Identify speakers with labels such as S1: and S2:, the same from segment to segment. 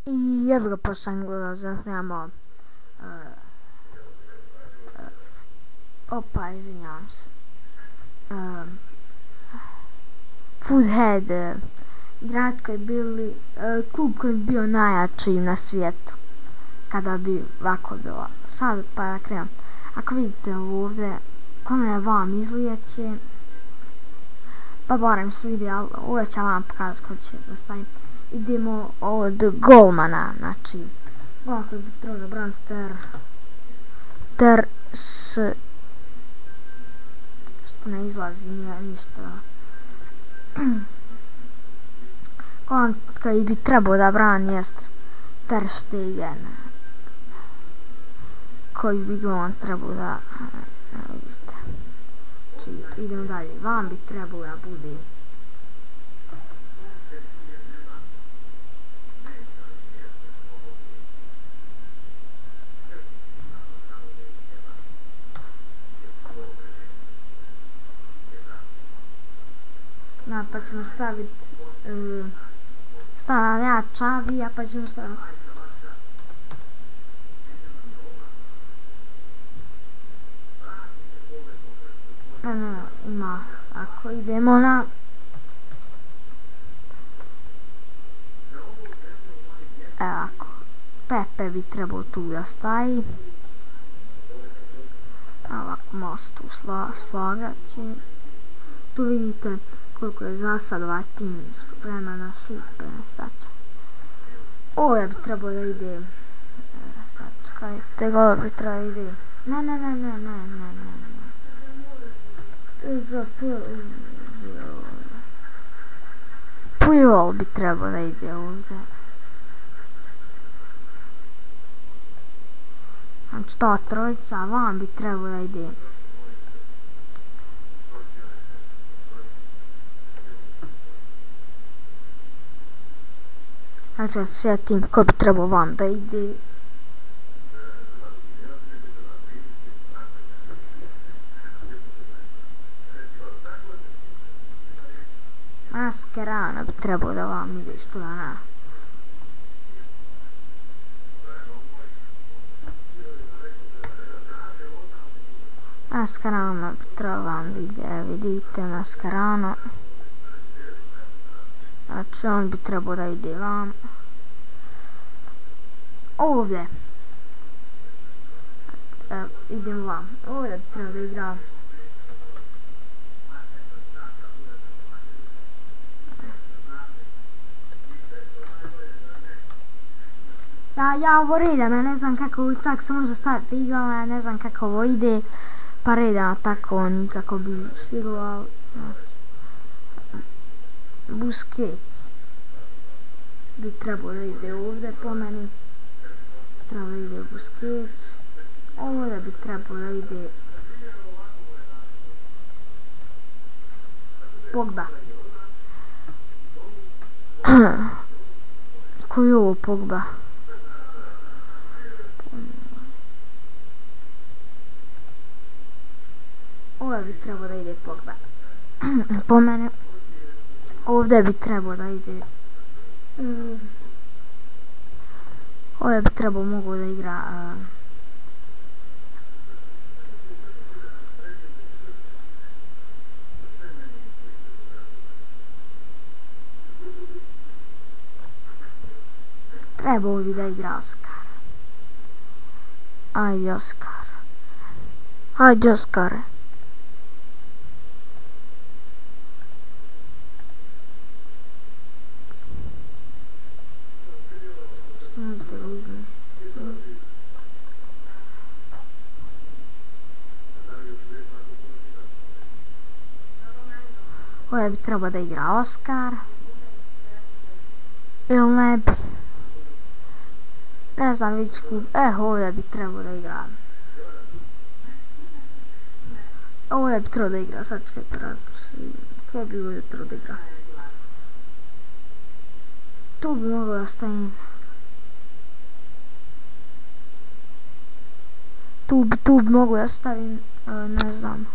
S1: I evo ga pošaljem snimamo izvinjavam se, Foodhead, grad koji je bili, klub koji bi bio najjači na svijetu kada bi ovako bilo. Sad pa da krenem. Ako vidite ovdje, kome vam izlijeće, pa barem se vidi, ali uvijek ću vam pokazati koji će da stavim. Idemo od golmana, znači golman koji bi trebao da brani što ne izlazi ništa. Golman koji bi trebao da brani jest Ter Stegen, koji bi golman trebao da vidite. Znači idemo dalje, vam bi trebao da bude pa ćemo staviti stavljam Čavija, pa ćemo staviti ima, ako idemo na ako Pepe bi trebao tu da stavi, ovako malo se tu slagat će. Tu vidite koliko je za sad ovaj tim spreman na šut, sad će. Ovo bi trebao da ide, sad čekajte, ovo bi trebao da ide, ne. Pujol bi trebao da ide ovdje. Znači ta trojica, vam bi trebao da ide. Znači da se sjetim ko bi trebao vam da ide. Mascherano bi trebao da vam ide, što da ne. Mascherano bi trebao vam da ide, vidite Mascherano. Znači on bi trebao da ide vam. Ovdje. Idem vam. Ovdje bi trebao da igra. Ja ovo redam, ja ne znam kako čak se može staviti igala, ja ne znam kako ovo ide. Pa redam tako nikako bi stiglo, ali Busquets bi trebao da ide ovdje po meni. Treba da ide Busquets. Ovdje bi trebao da ide Pogba. Koji je ovo Pogba? Ovdje bi trebao da ide Pogba. Po mene. Ovdje bi trebao da ide. Ovdje bi trebao mogu da igra. Trebao bi da igra Oskar. Ajde Oskar. Ajde Oskare. Ovdje bi trebao da igra Oskar. Ili ne bi. Ne znam već klub. Ovdje bi trebao da igra. Ovdje bi trebao da igra. Sad čekajte razmislim. Kaj bi ovdje trebao da igra? Tu bi mogao da stavim. Tu bi mogao da stavim. Ne znam.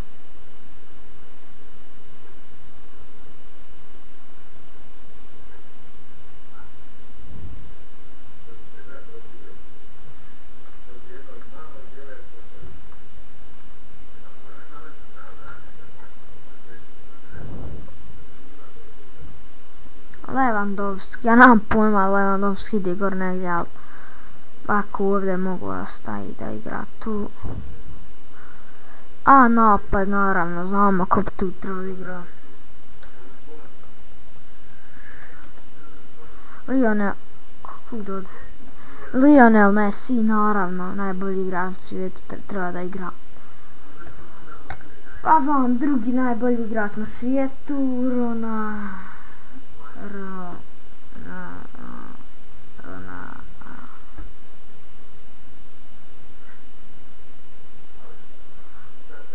S1: Lewandowski. Ja nemam pojma, Lewandowski ide gore negdje, ali ovako ovdje mogu ostaviti da igra tu. A napad, naravno, znamo ko bi tu trebao igra. Lionel Messi, naravno, najbolji igrač u svijetu, treba da igra. Pa vam drugi najbolji igrač na svijetu,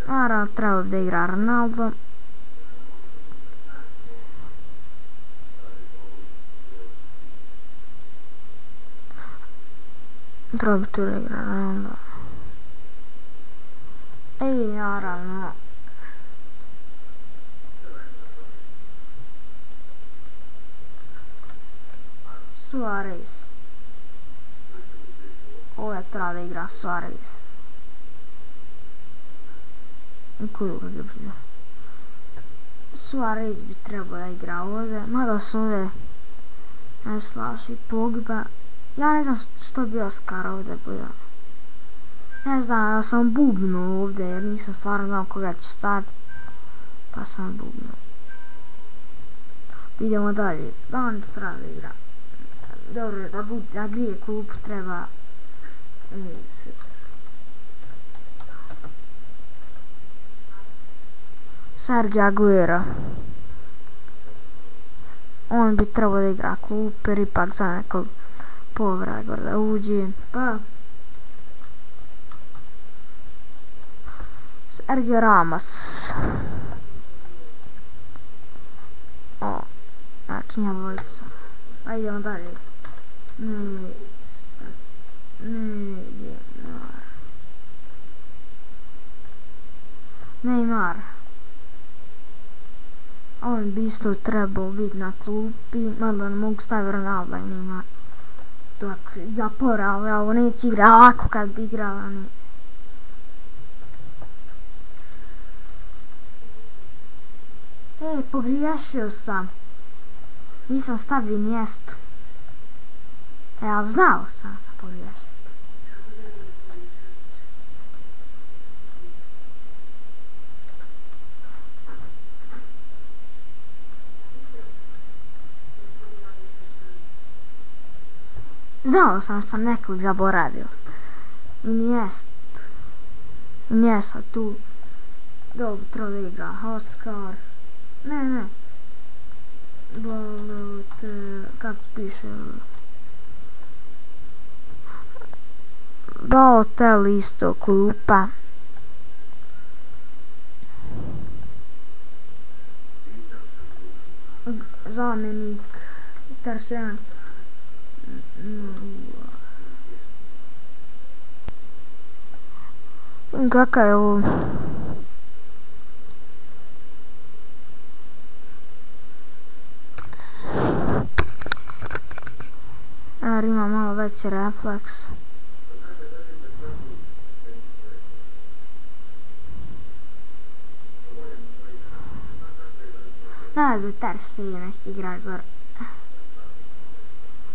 S1: naravno, treba da igra Ronaldo. Treba bi tu da igra Ronaldo. I naravno, Suarez. Ovdje treba da igra Suarez. Suarez bi trebao da igra ovdje, mada su ovdje ne slaži Pogba. Ja ne znam što bi Oskar ovdje bio. Ne znam, ja sam bubnuo ovdje jer nisam stvarno znao koga ću staviti. Pa sam bubnuo. Idemo dalje. On treba da igra. Dobro, da grije klub treba... Sergio Aguero. On bi trebao da igra klub jer ipak za nekog povrega da uđe. Pa... Sergio Ramos. O, znači nja dvojica. Pa idemo dalje. Neymar. On bi isto trebao biti na klupi, mada ne mogu staviti Ronaldo i Neymar. Dok zaporali, ali neće igra ovako kad bi igrala ni. Pogriješio sam. Nisam stavio Iniestu. Ali znao sam pogriješio. Znao sam nekog zaboravio. Iniesta tu. Dobro, treba da igra Oskar. Ne. Kako se piše? Balotelli isto klupa. Zamjenik. Tersen. Kakav je ovo? Jer ima malo veći refleks. Ne znam, Ter Stegen neki igra gore.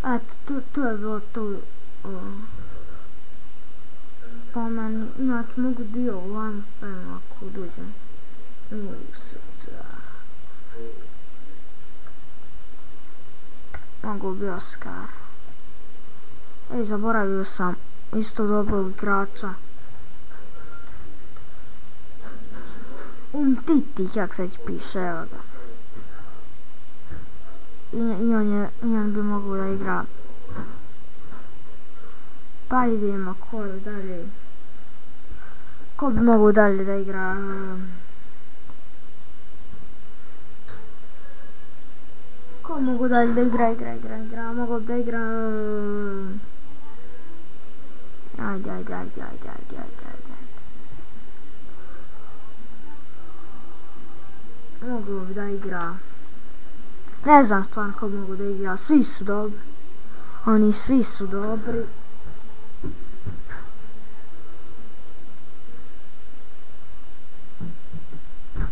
S1: Eto, tu je bilo tu. Po meni, inače mogu dio ovamo stavim ako dođem. Mogu bi Oskar. Zaboravio sam isto dobrog igrača. Umtiti, jak se piše, evo ga. I on bi mogao da igra. Pa idemo, ko je dalje? Ko bi mogao dalje da igra? Ko mogu dalje da igra? Mogu da igra... Ajde. Mogu bi da igra... Ne znam stvarno ko mogu da igra, svi su dobri. Oni svi su dobri.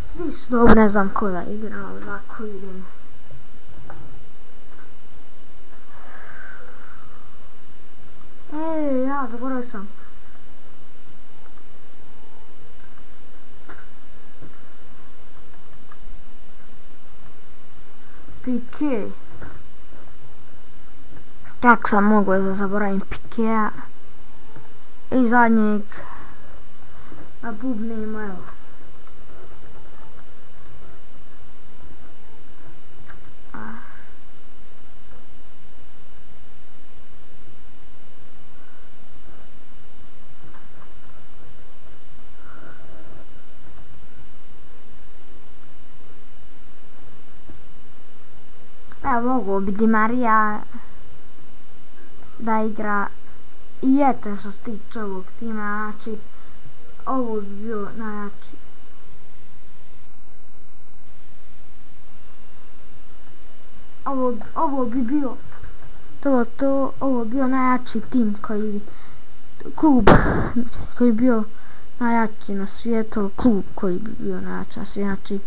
S1: Svi su dobri, ne znam ko da igra, ali ovako idem. zaboravio sam. Pique. Kako sam mogao da zaboravim Piquea. I zadnjeg na bubnima, evo. Evo, mogu bi Di Maria da igra i eto što se tiče ovog tima, znači ovo bi bio najjači. Ovo bi bio ovo bi bio najjači tim klub koji bi bio najjači na svijetu, klub koji bi bio najjači na svijetu, znači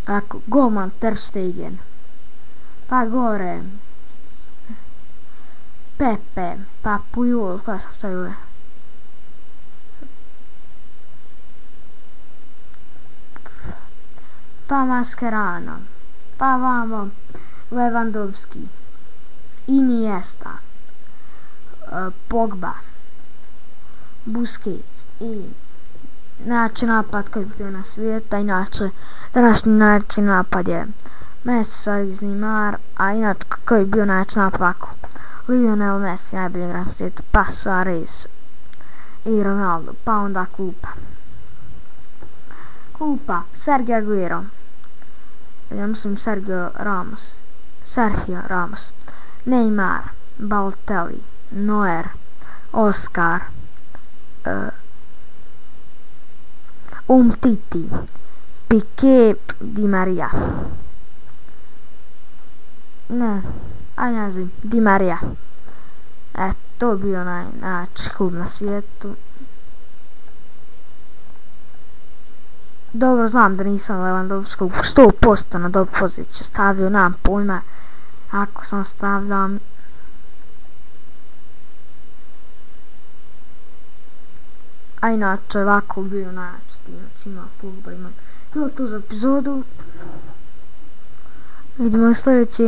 S1: ako golman Ter Stegen, pa gore Pepe, pa Puyol, koja sam stavio, pa Mascherano, pa vamo Lewandowski, Iniesta, Pogba, Busquets i najjači napad koji bi bio na svijetu, a inače današnji najjači napad je Messi, Suarez, Neymar, a inače koji bi bio najjači napad ovako Lionel Messi, najbolji igrač na svijetu, pa Suarez i Ronaldo, pa onda klupa Sergio Aguero, ja mislim Sergio Ramos, Neymar, Balotelli, Neuer, Oscar, Umtiti, Piqué, Di Maria. Di Maria. To bi bio najjači klub na svijetu. Dobro, znam da nisam Lewandowskog 100% na dobru poziciju stavio, nemam pojma ako sam stavljam. A inače ovako bi bio najjači tim, znači ima Pogba, imam. To za epizodu. Vidimo u sljedeći.